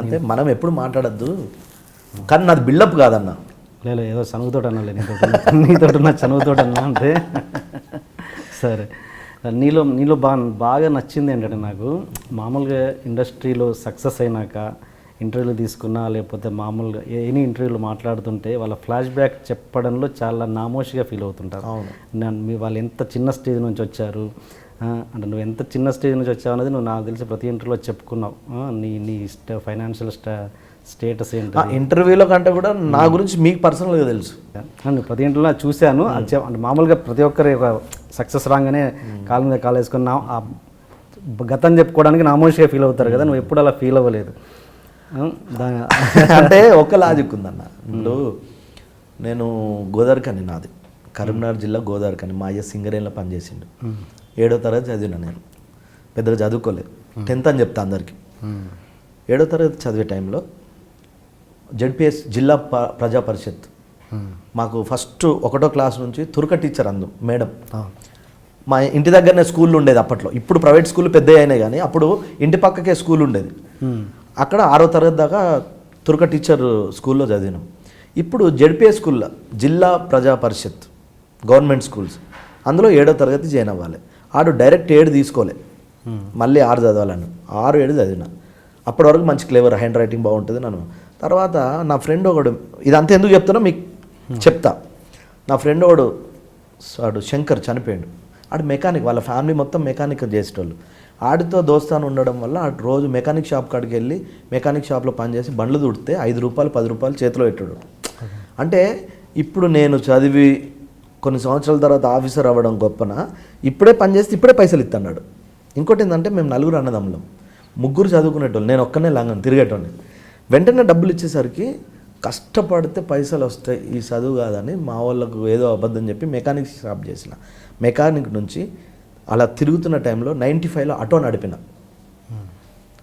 అంటే మనం ఎప్పుడు మాట్లాడద్దు, కానీ నాది బిల్డప్ కాదన్న. లేదు ఏదో చనువుతోటి అన్నా, నీతో నా చనువుతోటి అన్నా అంటే. సరే, నీలో బాగా నచ్చింది ఏంటంటే నాకు, మామూలుగా ఇండస్ట్రీలో సక్సెస్ అయినాక ఇంటర్వ్యూలు తీసుకున్నా లేకపోతే మామూలుగా ఎనీ ఇంటర్వ్యూలు మాట్లాడుతుంటే వాళ్ళ ఫ్లాష్ బ్యాక్ చెప్పడంలో చాలా నామోషిగా ఫీల్ అవుతుంటారు. వాళ్ళు ఎంత చిన్న స్టేజ్ నుంచి వచ్చారు అంటే, నువ్వు ఎంత చిన్న స్టేజ్ నుంచి వచ్చావు అనేది నువ్వు నాకు తెలిసి ప్రతి ఇంటర్వ్యూలో చెప్పుకున్నావు. నీ ఫైనాన్షియల్ స్టేటస్ ఏంటి ఇంటర్వ్యూలో కంటే కూడా నా గురించి మీకు పర్సనల్గా తెలుసు. నేను ప్రతి ఇంటర్వ్యూలో చూశాను. అంటే మామూలుగా ప్రతి ఒక్కరి ఒక సక్సెస్ రాగానే కాలు మీద కాలు వేసుకున్నా గతం చెప్పుకోవడానికి నామోషిగా ఫీల్ అవుతారు కదా, నువ్వు ఎప్పుడు అలా ఫీల్ అవ్వలేదు. అంటే ఒక లాజిక్ ఉందన్న. ఇప్పుడు నేను గోదావరికని, నాది కరీంనగర్ జిల్లా గోదావరికని. మా అయ్య సింగరేణిలో పనిచేసిండు. 7వ తరగతి చదివినా, నేను పెద్దగా చదువుకోలేదు, 10th అని చెప్తా అందరికీ. 7వ తరగతి చదివే టైంలో జెడ్పిఎస్ జిల్లా ప్రజా పరిషత్ మాకు ఫస్ట్ 1వ క్లాస్ నుంచి తురక టీచర్ అందు మేడం. మా ఇంటి దగ్గరనే స్కూల్ ఉండేది అప్పట్లో. ఇప్పుడు ప్రైవేట్ స్కూల్ పెద్ద అయినాయి కానీ అప్పుడు ఇంటి పక్కకే స్కూల్ ఉండేది. అక్కడ 6వ తరగతి దాకా తురక టీచర్ స్కూల్లో చదివినాం. ఇప్పుడు జెడ్పిఎస్ స్కూల్లో జిల్లా ప్రజా పరిషత్ గవర్నమెంట్ స్కూల్స్, అందులో 7వ తరగతి జాయిన్ అవ్వాలి. ఆడు డైరెక్ట్ 7 తీసుకోలే, మళ్ళీ 6 చదవాలని 6, 7 చదివిన. అప్పటి వరకు మంచి క్లేవర్, హ్యాండ్ రైటింగ్ బాగుంటుంది నన్ను. తర్వాత నా ఫ్రెండ్ ఒకడు, ఇదంతా ఎందుకు చెప్తానో మీకు చెప్తా. నా ఫ్రెండ్ ఒకడు వాడు శంకర్ చనిపోయాడు. ఆడు మెకానిక్, వాళ్ళ ఫ్యామిలీ మొత్తం మెకానిక్ చేసేటోళ్ళు. ఆడితో దోస్తాను ఉండడం వల్ల ఆడు రోజు మెకానిక్ షాప్ కాడికి వెళ్ళి మెకానిక్ షాప్లో పనిచేసి బండ్లు తుడితే 5 రూపాయలు 10 రూపాయలు చేతిలో పెట్టాడు. అంటే ఇప్పుడు నేను చదివి కొన్ని సంవత్సరాల తర్వాత ఆఫీసర్ అవ్వడం గొప్పన, ఇప్పుడే పనిచేస్తే ఇప్పుడే పైసలు ఇస్తున్నాడు. ఇంకోటి ఏంటంటే మేము 4 అన్నదమ్ములం, 3 చదువుకునేటోళ్ళు, నేను ఒక్కనే లాంగను తిరిగేటోని. వెంటనే డబ్బులు ఇచ్చేసరికి కష్టపడితే పైసలు వస్తాయి, ఈ చదువు కాదని మా వాళ్ళకు ఏదో అబద్ధం చెప్పి మెకానిక్ షాప్ చేసిన. మెకానిక్ నుంచి అలా తిరుగుతున్న టైంలో 95లో ఆటో నడిపిన.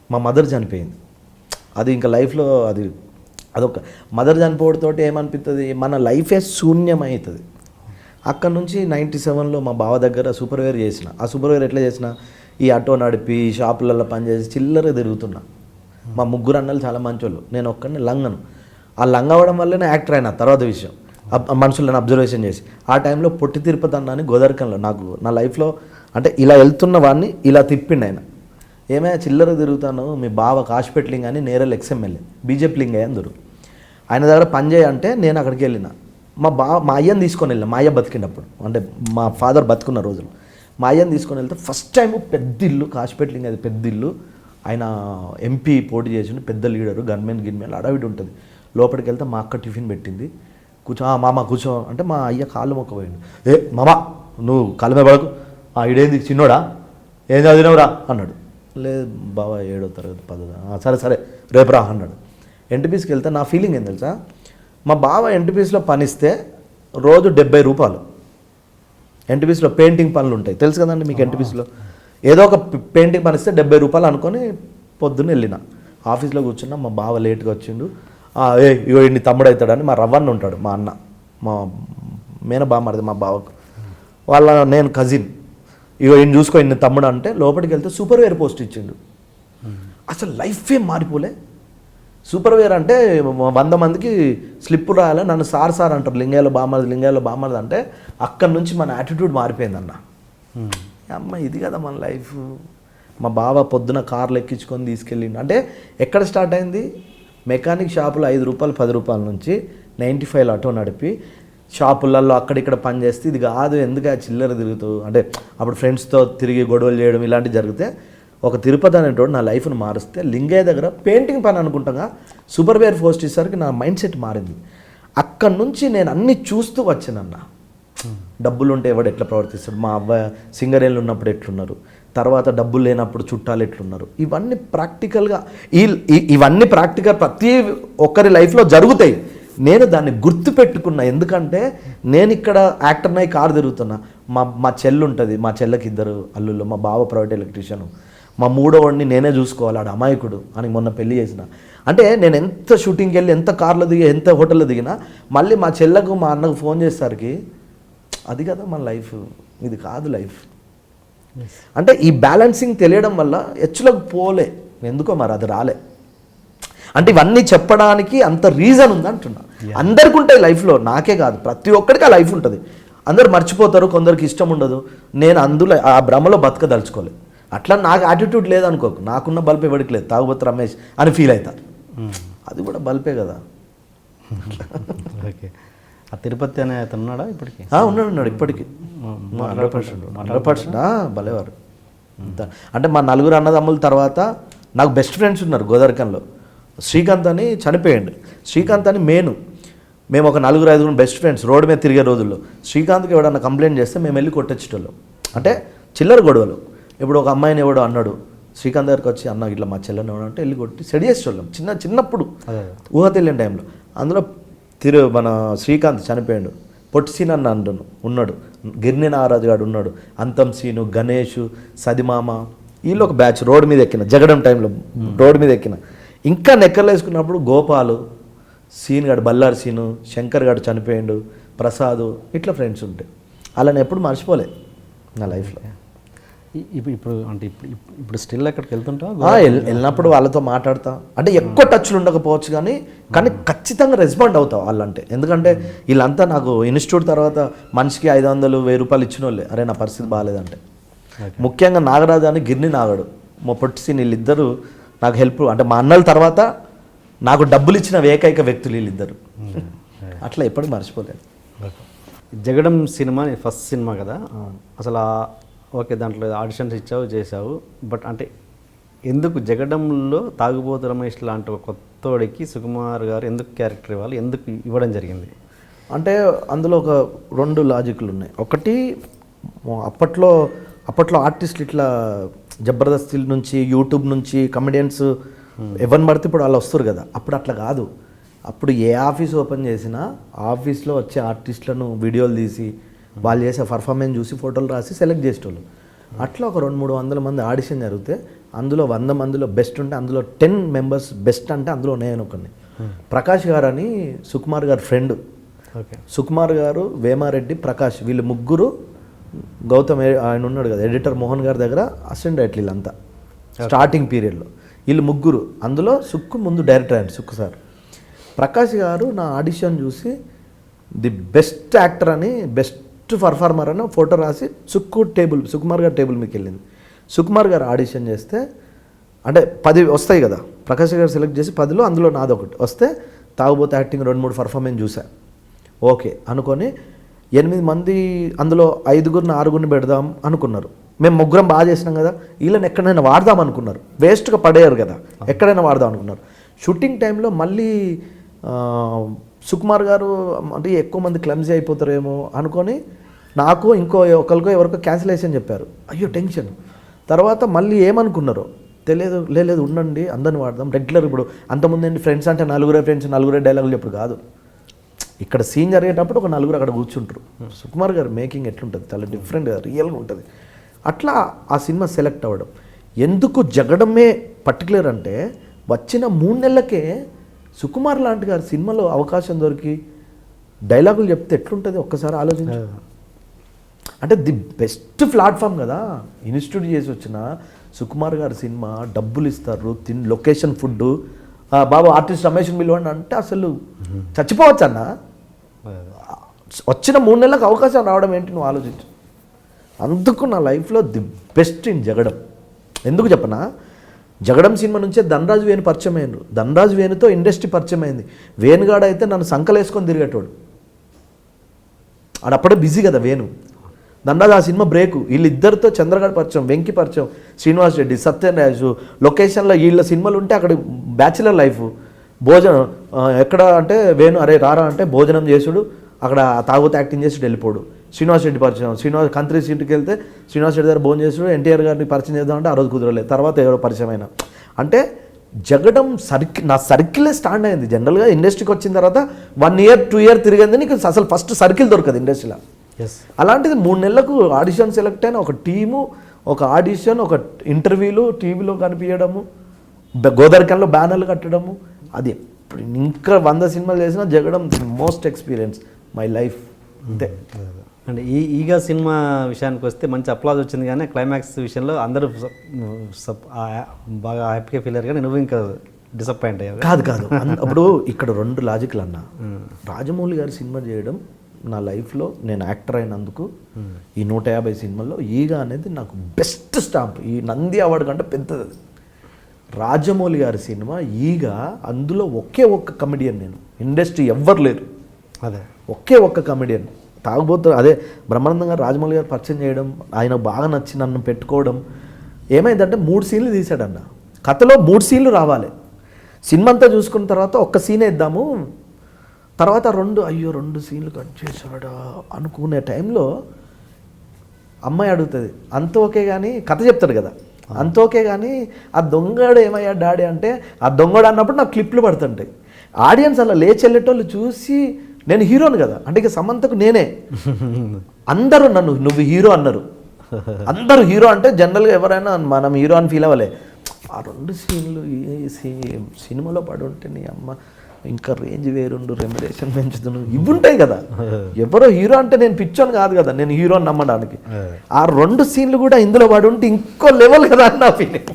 మా మదర్ చనిపోయింది. అది ఇంకా లైఫ్లో అదొక మదర్ చనిపోవడంతో ఏమనిపిస్తుంది, మన లైఫే శూన్యమవుతుంది. అక్కడ నుంచి 97లో మా బావ దగ్గర సూపర్వేర్ చేసిన. ఆ సూపర్వేర్ ఎట్లా చేసిన, ఈ ఆటో నడిపి షాపులలో పనిచేసి చిల్లర తిరుగుతున్నా. మా 3 అన్నలు చాలా మంచోళ్ళు, నేను ఒక్కడిని లంగను. ఆ లంగ అవ్వడం వల్లనే యాక్టర్ అయినా. తర్వాత విషయం, మనుషులను అబ్జర్వేషన్ చేసి ఆ టైంలో పొట్టి తిరుపతి అన్న అని గోదావరికంలో నాకు నా లైఫ్లో అంటే ఇలా వెళ్తున్న వాడిని ఇలా తిప్పిండు ఆయన. ఏమైనా చిల్లర తిరుగుతాను, మీ బావ కాశీపేటలింగ్ అని నేరల్ ఎక్స్ఎమ్మెల్యే బీజేపీ లింగ్ అందరు ఆయన దగ్గర పనిచేయంటే నేను అక్కడికి వెళ్ళిన. మా అయ్యని తీసుకొని వెళ్ళిన. మా అయ్య బతికినప్పుడు, అంటే మా ఫాదర్ బతుకున్న రోజులు మా అయ్యని తీసుకొని వెళ్తే ఫస్ట్ టైం పెద్ద ఇల్లు, కాశీపేటలింగ్ అది పెద్ద ఇల్లు. ఆయన ఎంపీ పోటీ చేసిండు, పెద్ద లీడరు, గిన్మెన్ అడవిడి ఉంటుంది. లోపలికి వెళ్తే మా అక్క టిఫిన్ పెట్టింది. కూర్చో మామ కూర్చో అంటే మా అయ్య కాళ్ళు మొక్కపోయిండు. మామ నువ్వు కాళ్ళ మీద పడకు, ఇడేంది చిన్నోడా, ఏం చదివినవురా అన్నాడు. లేదు బాబా 7వ తరగతి 10. సరే రేపు రా అన్నాడు. ఎన్టీపీసీకి వెళ్తే నా ఫీలింగ్ ఏం తెలుసా, మా బావ ఎన్టీపీసీలో పనిస్తే రోజు 70 రూపాయలు. ఎన్టీపీసీలో పెయింటింగ్ పనులు ఉంటాయి తెలుసు కదండి మీకు. ఎన్టీపీసీలో ఏదో ఒక పెయింటింగ్ పనిస్తే 70 రూపాయలు అనుకొని పొద్దున్న వెళ్ళిన. ఆఫీస్లో కూర్చున్నా, మా బావ లేట్గా వచ్చిండు. ఇగో ఇన్ని తమ్ముడు అవుతాడని మా రవ్వన్న ఉంటాడు, మా అన్న, మా మేన బామ్మది మా బావకు, నేను కజిన్. ఇగో ఈయన చూసుకో ఇన్ని తమ్ముడు అంటే లోపలికి వెళ్తే సూపర్వేర్ పోస్ట్ ఇచ్చిండు. అసలు లైఫే మారిపోలే. సూపర్వేర్ అంటే 100 మందికి స్లిప్ రాయాలి, నన్ను సార్ అంటారు, లింగాయలో బామ్మది అంటే అక్కడి నుంచి మన యాటిట్యూడ్ మారిపోయిందన్న. అమ్మ ఇది కదా మన లైఫ్. మా బావ పొద్దున కార్లు ఎక్కించుకొని తీసుకెళ్ళిండు. అంటే ఎక్కడ స్టార్ట్ అయింది, మెకానిక్ షాపులో 5 రూపాయలు 10 రూపాయల నుంచి 95లో ఆటో నడిపి షాపులలో అక్కడిక్కడ పని చేస్తే ఇది కాదు, ఎందుకు చిల్లర తిరుగుతూ అంటే అప్పుడు ఫ్రెండ్స్తో తిరిగి గొడవలు చేయడం ఇలాంటివి జరిగితే ఒక తిరుపతి అనేటోడు నా లైఫ్ను మారిస్తే లింగయ్య దగ్గర పెయింటింగ్ పని అనుకుంటాగా సూపర్వేర్ పోస్ట్ ఇచ్చేసరికి నా మైండ్ సెట్ మారింది. అక్కడి నుంచి నేను అన్నీ చూస్తూ వచ్చానన్న. డబ్బులు ఉంటే ఎవడు ఎట్లా ప్రవర్తిస్తాడు, మా అబ్బాయి సింగరేళ్ళు ఉన్నప్పుడు ఎట్లున్నారు, తర్వాత డబ్బులు లేనప్పుడు చుట్టాలు ఎట్లున్నారు, ఇవన్నీ ప్రాక్టికల్గా ఇవన్నీ ప్రాక్టికల్ ప్రతి ఒక్కరి లైఫ్లో జరుగుతాయి. నేను దాన్ని గుర్తుపెట్టుకున్నా. ఎందుకంటే నేను ఇక్కడ యాక్టర్ని అయి కారు తిరుగుతున్నా. మా చెల్లు ఉంటుంది, మా చెల్లెకి 2 అల్లుళ్ళు, మా బావ ప్రైవేట్ ఎలక్ట్రీషియను, మా 3వవాడిని నేనే చూసుకోవాలి, ఆడు అమాయకుడు అని మొన్న పెళ్లి చేసిన. అంటే నేను ఎంత షూటింగ్కి వెళ్ళి ఎంత కార్లో దిగి ఎంత హోటల్లో దిగినా మళ్ళీ మా చెల్లకు మా అన్నకు ఫోన్ చేసేసరికి అది కదా మన లైఫ్, ఇది కాదు లైఫ్. అంటే ఈ బ్యాలెన్సింగ్ తెలియడం వల్ల హెచ్చులకు పోలే. ఎందుకో మరి అది రాలే. అంటే ఇవన్నీ చెప్పడానికి అంత రీజన్ ఉంది అంటున్నా. అందరికి ఉంటాయి లైఫ్లో, నాకే కాదు, ప్రతి ఒక్కరికి ఆ లైఫ్ ఉంటుంది. అందరు మర్చిపోతారు, కొందరికి ఇష్టం ఉండదు. నేను అందులో ఆ భ్రమలో బతకదలుచుకోలేదు. అట్లా నాకు యాటిట్యూడ్ లేదనుకోకు, నాకున్న బల్బ్ ఎవరికి లేదు, తాగుబోతు రమేష్ అని ఫీల్ అవుతారు. అది కూడా బల్బే కదా. ఓకే. ఆ తిరుపతి అనే అతను ఉన్నాడా ఇప్పటికి? ఉన్నాడు ఇప్పటికి 100%. భలేవారు. అంటే మా నలుగురు అన్నదమ్ముల తర్వాత నాకు బెస్ట్ ఫ్రెండ్స్ ఉన్నారు గోదావరికంలో. శ్రీకాంత్ అని చనిపోయాడు. శ్రీకాంత్ అని మేము ఒక 4-5 బెస్ట్ ఫ్రెండ్స్ రోడ్డు మీద తిరిగే రోజుల్లో. శ్రీకాంత్కి ఎవడన్నా కంప్లైంట్ చేస్తే మేము వెళ్ళి కొట్టొచ్చేటోళ్ళం. అంటే చిల్లర గొడవలు. ఇప్పుడు ఒక అమ్మాయిని ఎవడో అన్నాడు, శ్రీకాంత్ గారికి వచ్చి అన్న ఇట్లా మా చెల్లెని ఎవడంటే వెళ్ళి కొట్టి సెడి చేసేటోళ్ళం చిన్నప్పుడు, ఊహ తెలియని టైంలో. అందులో మన శ్రీకాంత్ చనిపోయాడు. పొట్టి సీన్ అన్న ఉన్నాడు, గిర్ని నాగరాజు గారు ఉన్నాడు, అంతం సీను, గణేష్, సదిమామ, వీళ్ళు ఒక బ్యాచ్ రోడ్డు మీద ఎక్కిన జగడం టైంలో రోడ్డు మీద ఎక్కిన. ఇంకా నెక్కర్లు వేసుకున్నప్పుడు గోపాలు, సీన్ గాడు, బల్లారి సీను, శంకర్ గాడు చనిపోయాడు, ప్రసాద్, ఇట్లా ఫ్రెండ్స్ ఉంటాయి. అలా నేను ఎప్పుడు మర్చిపోలే నా లైఫ్లో. ఇప్పుడు అంటే ఇప్పుడు స్టిల్ అక్కడికి వెళ్తుంటా? వెళ్ళినప్పుడు వాళ్ళతో మాట్లాడతా. అంటే ఎక్కువ టచ్లు ఉండకపోవచ్చు కానీ ఖచ్చితంగా రెస్పాండ్ అవుతావు వాళ్ళంటే. ఎందుకంటే వీళ్ళంతా నాకు ఇన్స్టిట్యూట్ తర్వాత మనిషికి 500-1000 రూపాయలు ఇచ్చిన వాళ్ళే. అరే నా పరిస్థితి బాగాలేదంటే. ముఖ్యంగా నాగరాజు అని గిర్ని నాగడు, మా పొట్టి వీళ్ళిద్దరూ నాకు హెల్ప్. అంటే మా అన్నల తర్వాత నాకు డబ్బులు ఇచ్చిన ఏకైక వ్యక్తులు వీళ్ళిద్దరు. అట్లా ఎప్పుడు మర్చిపోలేదు. జగడం సినిమా ఫస్ట్ సినిమా కదా అసలు. ఓకే, దాంట్లో ఆడిషన్స్ ఇచ్చావు, చేసావు. బట్ అంటే ఎందుకు జగడంలో తాగుబోతు రమేష్ లాంటి ఒక కొత్తోడికి సుకుమార్ గారు ఎందుకు క్యారెక్టర్ ఇవ్వాలి, ఎందుకు ఇవ్వడం జరిగింది? అంటే అందులో ఒక 2 లాజిక్లు ఉన్నాయి. ఒకటి, అప్పట్లో ఆర్టిస్టులు ఇట్లా జబర్దస్త్ నుంచి, యూట్యూబ్ నుంచి కమెడియన్స్ ఎవరిని పడితే ఇప్పుడు వాళ్ళు వస్తారు కదా. అప్పుడు అట్లా కాదు. అప్పుడు ఏ ఆఫీస్ ఓపెన్ చేసినా ఆఫీస్లో వచ్చే ఆర్టిస్టులను వీడియోలు తీసి వాళ్ళు చేసే పర్ఫార్మెన్స్ చూసి ఫోటోలు రాసి సెలెక్ట్ చేసేటోళ్ళు. అట్లా ఒక 200-300 మంది ఆడిషన్ జరిగితే అందులో 100 మందిలో బెస్ట్ ఉంటే అందులో 10 మెంబర్స్ బెస్ట్ అంటే అందులో నేను ఒకరిని. ప్రకాష్ గారు అని సుకుమార్ గారు ఫ్రెండ్. సుకుమార్ గారు, వేమారెడ్డి, ప్రకాష్, వీళ్ళు ముగ్గురు, గౌతమ్ ఆయన ఉన్నాడు కదా ఎడిటర్ మోహన్ గారి దగ్గర అసిస్టెంట్ డైరెక్టర్, వీళ్ళంతా స్టార్టింగ్ పీరియడ్లో వీళ్ళు ముగ్గురు. అందులో సుక్కు ముందు డైరెక్టర్ ఆయన సుక్కు సార్. ప్రకాష్ గారు నా ఆడిషన్ చూసి ది బెస్ట్ యాక్టర్ అని, బెస్ట్ పర్ఫార్మర్ అని ఫోటో రాసి సుకుమార్ గారు టేబుల్ మీకు వెళ్ళింది. సుకుమార్ గారు ఆడిషన్ చేస్తే అంటే 10 వస్తాయి కదా, ప్రకాష్ గారు సెలెక్ట్ చేసి 10లో అందులో నాదొకటి వస్తే తాగుబోతే యాక్టింగ్ 2-3 పర్ఫార్మెన్స్ చూసా. ఓకే అనుకొని 8 మంది అందులో 5-6 పెడదాం అనుకున్నారు. మేము 3 బాగా చేసినాం కదా, వీళ్ళని ఎక్కడైనా వాడదాం అనుకున్నారు. వేస్ట్గా పడేయారు కదా, ఎక్కడైనా వాడదాం అనుకున్నారు. షూటింగ్ టైంలో మళ్ళీ సుకుమార్ గారు అంటే ఎక్కువ మంది క్లమ్జీ అయిపోతారేమో అనుకొని నాకు ఒకరికో ఎవరికో క్యాన్సిలేషన్ చెప్పారు. అయ్యో టెన్షన్. తర్వాత మళ్ళీ ఏమనుకున్నారో తెలియదు, లేదు ఉండండి అందరిని వాడదాం రెగ్యులర్. ఇప్పుడు అంతకుముందు ఏంటి ఫ్రెండ్స్ అంటే 4 ఫ్రెండ్స్ 4 డైలాగులు ఎప్పుడు కాదు. ఇక్కడ సీన్ జరిగేటప్పుడు ఒక 4 అక్కడ కూర్చుంటారు. సుకుమార్ గారు మేకింగ్ ఎట్లుంటుంది, చాలా డిఫరెంట్గా రియల్గా ఉంటుంది. అట్లా ఆ సినిమా సెలెక్ట్ అవ్వడం. ఎందుకు జగడమే పర్టికులర్ అంటే వచ్చిన 3 నెలలకే సుకుమార్ లాంటి గారి సినిమాలో అవకాశం దొరికి డైలాగులు చెప్తే ఎట్లుంటుంది ఒక్కసారి ఆలోచించు. అంటే ది బెస్ట్ ప్లాట్ఫామ్ కదా. ఇన్స్టిట్యూట్ చేసి వచ్చిన సుకుమార్ గారి సినిమా, డబ్బులు ఇస్తారు, లొకేషన్, ఫుడ్, బాబు ఆర్టిస్ట్ రమేష్ పిలవండి అంటే అసలు చచ్చిపోవచ్చు అన్న. వచ్చిన 3 నెలలకు అవకాశం రావడం ఏంటి నువ్వు ఆలోచించు. అందుకు నా లైఫ్లో ది బెస్ట్ ఇన్ జగడం. ఎందుకు చెప్పనా, జగడం సినిమా నుంచే ధనరాజు వేణు పరిచయం అయ్యారు. ధనరాజు వేణుతో ఇండస్ట్రీ పరిచయం అయింది. వేణుగాడ అయితే నన్ను సంకలేసుకొని తిరిగేటోడు. ఆడప్పుడే బిజీ కదా వేణు. ధనరాజు ఆ సినిమా బ్రేకు. వీళ్ళిద్దరితో చంద్రగాడు పరిచయం, వెంకి పరిచయం, శ్రీనివాస్ రెడ్డి, సత్యరాజు. లొకేషన్లో వీళ్ళ సినిమాలు ఉంటే అక్కడ బ్యాచిలర్ లైఫ్. భోజనం ఎక్కడ అంటే వేణు అరే రారా అంటే భోజనం చేసుడు, అక్కడ తాగుతూ యాక్టింగ్ చేసి వెళ్ళిపోడు. శ్రీనివాస్ రెడ్డి పరిచయం, కంత్రి సీటుకి వెళ్తే శ్రీనివాస్ రెడ్డి దగ్గర భోజనం చేసాడు. ఎన్టీఆర్ గారిని పరిచయం చేద్దామంటే ఆ రోజు కుదరలేదు. తర్వాత ఎవరో పరిచయం అయినా. అంటే జగడం నా సర్కిలే స్టాండ్ అయింది. జనరల్గా ఇండస్ట్రీకి వచ్చిన తర్వాత 1 year 2 year తిరిగింది నీకు అసలు ఫస్ట్ సర్కిల్ దొరకదు ఇండస్ట్రీలో. అలాంటిది 3 నెలలకు ఆడిషన్ సెలెక్ట్ అయిన ఒక టీము, ఒక ఆడిషన్, ఒక ఇంటర్వ్యూలు, టీవీలో కనిపించడము, గోదావరికంలో బ్యానర్లు కట్టడము, అది ఇంకా 100 సినిమాలు చేసినా Jagadam the most experience my life అంతే. అంటే ఈగ సినిమా విషయానికి వస్తే మంచి అప్లాజ్ వచ్చింది, కానీ క్లైమాక్స్ విషయంలో అందరూ బాగా హ్యాపీగా ఫీల్ అయ్యారు, కానీ నువ్వు ఇంకా డిసప్పాయింట్ అయ్యావు. కాదు అప్పుడు ఇక్కడ 2 లాజిక్లు అన్న. రాజమౌళి గారి సినిమా చేయడం నా లైఫ్లో, నేను యాక్టర్ అయినందుకు ఈ 150 సినిమాల్లో ఈగ అనేది నాకు బెస్ట్ స్టాంప్. ఈ నంది అవార్డు కంటే పెద్దది. రాజమౌళి గారి సినిమా ఈగ, అందులో ఒక్క కమెడియన్ నేను, ఇండస్ట్రీ ఎవ్వరు లేరు, అదే ఒక్క కమెడియన్ తాగుబోతు. అదే బ్రహ్మానందం గారు రాజమౌళి గారు పరిచయం చేయడం, ఆయన బాగా నచ్చి నన్ను పెట్టుకోవడం. ఏమైందంటే 3 సీన్లు తీశాడన్న. కథలో 3 సీన్లు రావాలి. సినిమా అంతా చూసుకున్న తర్వాత ఒక్క సీనే ఇద్దాము, తర్వాత 2 సీన్లు కట్ చేశాడా అనుకునే టైంలో అమ్మాయి అడుగుతుంది, అంత ఓకే కానీ కథ చెప్తాడు కదా, అంత ఓకే కానీ ఆ దొంగడు ఏమయ్యా డాడీ అంటే, ఆ దొంగడు అన్నప్పుడు నాకు క్లిప్లు పడుతుంటాయి. ఆడియన్స్ అలా లేచి వెళ్ళేటోళ్ళు చూసి, నేను హీరోని కదా అంటే ఇక సమంతకు నేనే, అందరూ నన్ను నువ్వు హీరో అన్నారు. అందరూ హీరో అంటే జనరల్గా ఎవరైనా మనం హీరో అని ఫీల్ అవ్వలే. ఆ 2 సీన్లు సినిమాలో పడి ఉంటే నీ అమ్మ ఇంకా రేంజ్ వేరుండు, రెమ్యునరేషన్ పెంచుతును, ఇవి ఉంటాయి కదా. ఎవరో హీరో అంటే నేను పిచ్చోని కాదు కదా, నేను హీరో అని నమ్మడానికి. ఆ 2 సీన్లు కూడా ఇందులో పడి ఉంటే ఇంకో లెవెల్ కదా అని నా ఫీలింగ్.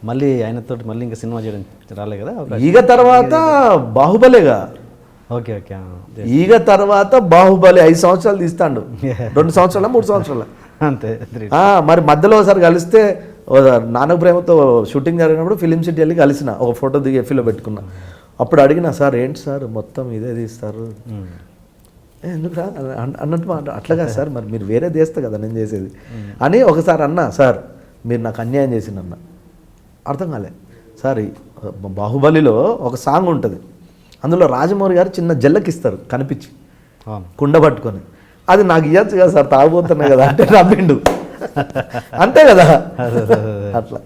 మళ్ళీ ఆయనతో మళ్ళీ ఇంకా సినిమా చేయడం రాలే కదా. ఈగ తర్వాత బాహుబలేగా. ఓకే. ఈగ తర్వాత బాహుబలి 5 సంవత్సరాలు తీస్తాడు. 2 సంవత్సరాల 3 సంవత్సరాల అంతే. మరి మధ్యలో ఒకసారి కలిస్తే, నానక ప్రేమతో షూటింగ్ జరిగినప్పుడు ఫిలిం సిటీ వెళ్ళి కలిసిన, ఒక ఫోటో దిగి ఎఫ్లో పెట్టుకున్నా. అప్పుడు అడిగిన, సార్ ఏంటి సార్ మొత్తం ఇదే తీస్తారు ఎందుకు అన్నట్టు, అట్లాగా సార్ మరి మీరు వేరే తీస్తే కదా నేను చేసేది అని ఒకసారి అన్నా. సార్ మీరు నాకు అన్యాయం చేసిందన్న. అర్థం కాలే సార్. బాహుబలిలో ఒక సాంగ్ ఉంటుంది, అందులో రాజమౌళి గారు చిన్న జల్లకిస్తారు కనిపించి కుండ పట్టుకొని, అది నాకు ఇవ్వచ్చు కదా సార్, తాగుపోతున్నాయి కదా అంటే నవ్విండు. అంతే కదా అట్లా.